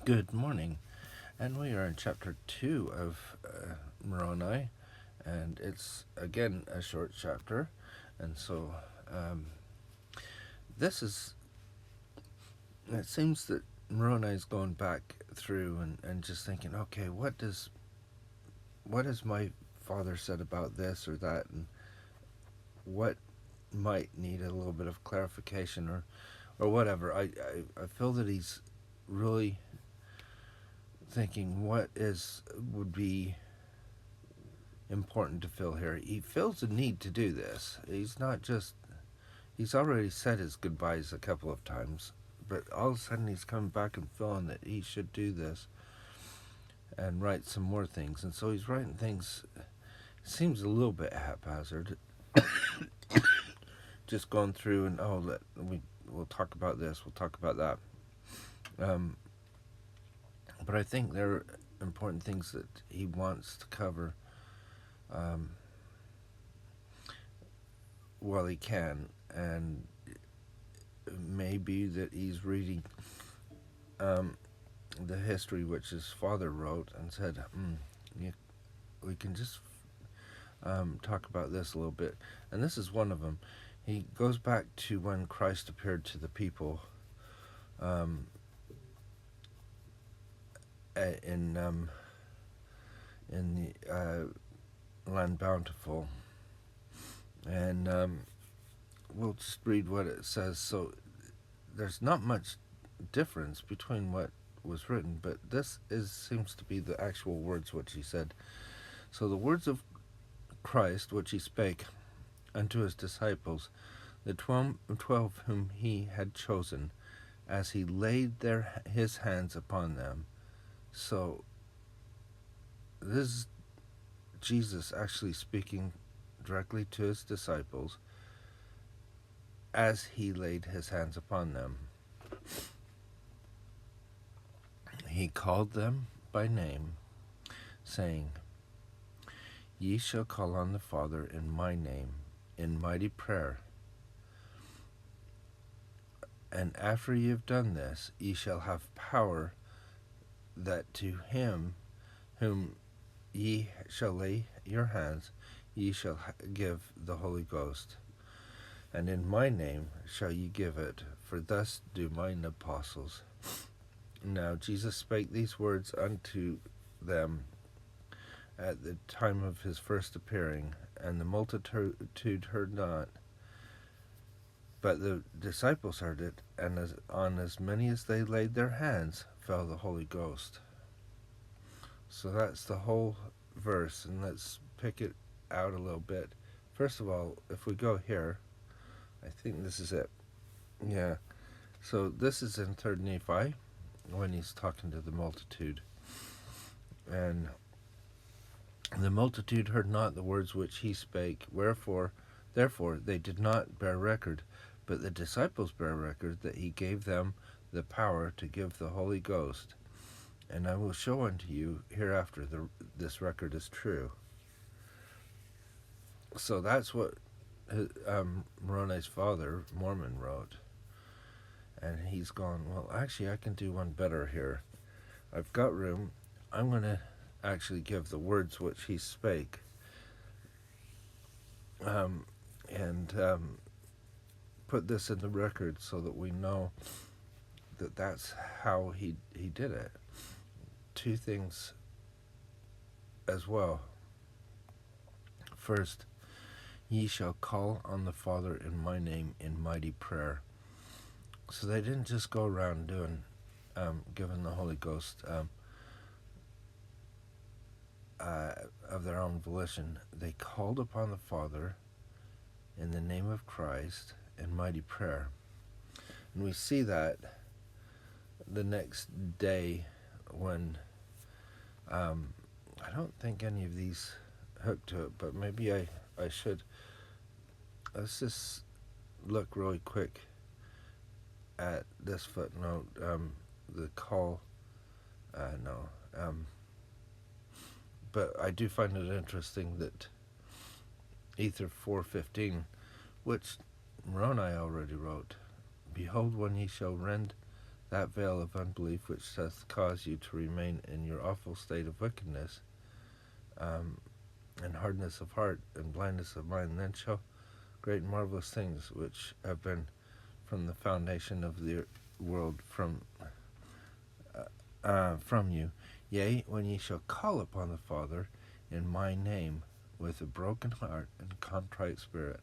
Good morning, and we are in chapter 2 of Moroni, and it's again a short chapter, and so it seems that Moroni is going back through and just thinking, okay, what has my father said about this or that, and what might need a little bit of clarification or whatever. I feel that he's really thinking what would be important to fill here. He feels the need to do this. He's already said his goodbyes a couple of times, but all of a sudden he's coming back and feeling that he should do this and write some more things. And so he's writing things, seems a little bit haphazard, just going through and we'll talk about this, we'll talk about that. But I think there are important things that he wants to cover while he can, and maybe that he's reading the history which his father wrote and said, we can just talk about this a little bit. And this is one of them. He goes back to when Christ appeared to the people in the land bountiful, and we'll just read what it says. So there's not much difference between what was written, but this seems to be the actual words which he said. So the words of Christ which he spake unto his disciples, the 12 whom he had chosen, as he laid his hands upon them. So this is Jesus actually speaking directly to his disciples as he laid his hands upon them. He called them by name, saying, Ye shall call on the Father in my name, in mighty prayer. And after ye have done this, ye shall have power, that to him whom ye shall lay your hands, ye shall give the Holy Ghost. And in my name shall ye give it, for thus do mine apostles. Now Jesus spake these words unto them at the time of his first appearing, and the multitude heard not, but the disciples heard it, and on as many as they laid their hands fell the Holy Ghost. So that's the whole verse, and let's pick it out a little bit. First of all, if we go here, I think this is it. Yeah. So this is in 3rd Nephi, when he's talking to the multitude. And the multitude heard not the words which he spake, therefore they did not bear record, but the disciples bear record that he gave them the power to give the Holy Ghost. And I will show unto you hereafter this record is true. So that's what Moroni's father, Mormon, wrote. And he's gone, well, actually, I can do one better here. I've got room. I'm going to actually give the words which he spake. And put this in the record so that we know that that's how he did it. Two things as well. First, ye shall call on the Father in my name in mighty prayer. So they didn't just go around doing, giving the Holy Ghost of their own volition. They called upon the Father in the name of Christ in mighty prayer. And we see that the next day when, I don't think any of these hook to it, but maybe I should. Let's just look really quick at this footnote, the call, but I do find it interesting that Ether 4:15, which Moroni already wrote, Behold, when ye shall rend that veil of unbelief which doth cause you to remain in your awful state of wickedness, and hardness of heart, and blindness of mind, then shall great and marvelous things which have been from the foundation of the world from you. Yea, when ye shall call upon the Father in my name with a broken heart and contrite spirit,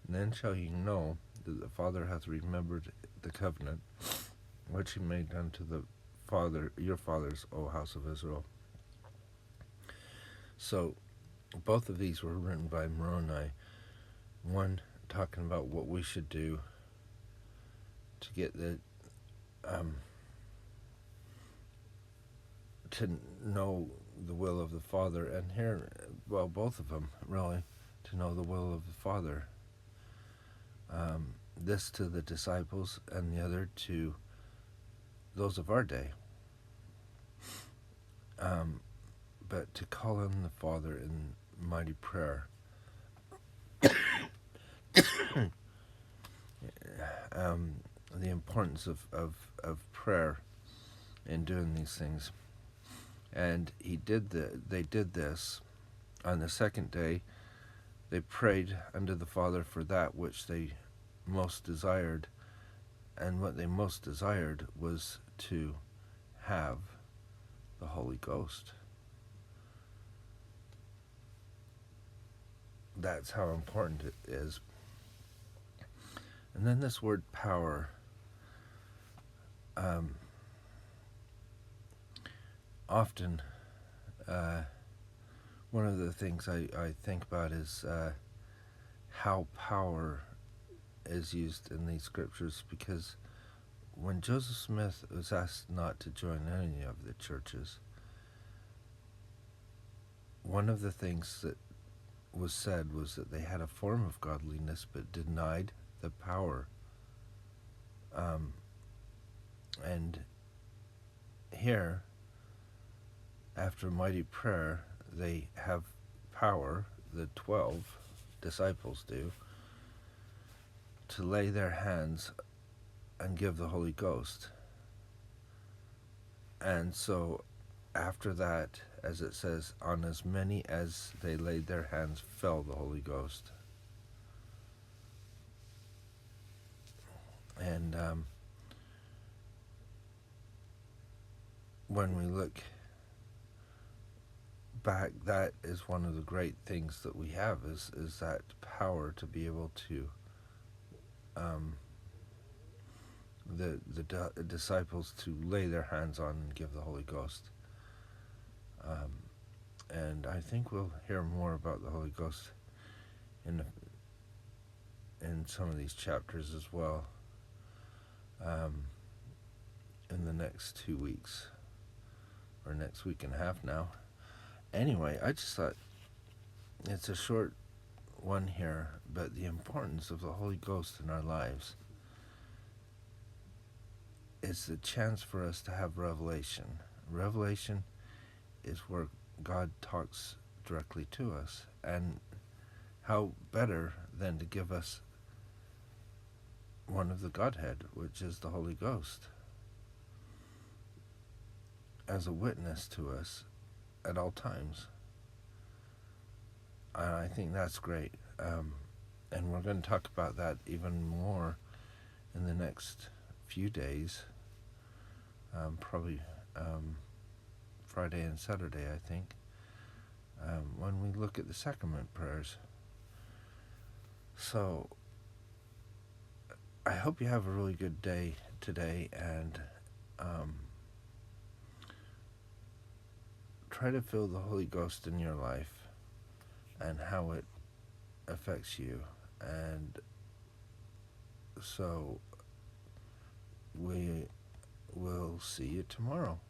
then shall ye know that the Father hath remembered the covenant which he made unto your fathers, O house of Israel. So both of these were written by Moroni. One talking about what we should do to get to know the will of the Father, and here, well, both of them really, to know the will of the Father. This to the disciples, and the other to those of our day. But to call on the Father in mighty prayer. The importance of prayer in doing these things. And they did this on the second day. They prayed unto the Father for that which they most desired, and what they most desired was to have the Holy Ghost. That's how important it is. And then this word power. Often, one of the things I think about is how power is used in these scriptures, because when Joseph Smith was asked not to join any of the churches, one of the things that was said was that they had a form of godliness but denied the power. And here, after mighty prayer, they have power, the 12 disciples do, to lay their hands and give the Holy Ghost. And so after that, as it says, on as many as they laid their hands fell the Holy Ghost. And when we look back, that is one of the great things that we have, is that power to be able to the disciples to lay their hands on and give the Holy Ghost. And I think we'll hear more about the Holy Ghost in some of these chapters as well, in the next 2 weeks, or next week and a half now. Anyway, I just thought it's a short one here, but the importance of the Holy Ghost in our lives is the chance for us to have revelation. Revelation is where God talks directly to us, and how better than to give us one of the Godhead, which is the Holy Ghost, as a witness to us at all times. And I think that's great. And we're going to talk about that even more in the next few days, probably Friday and Saturday, I think, when we look at the sacrament prayers. So I hope you have a really good day today, and try to feel the Holy Ghost in your life and how it affects you. And so we will see you tomorrow.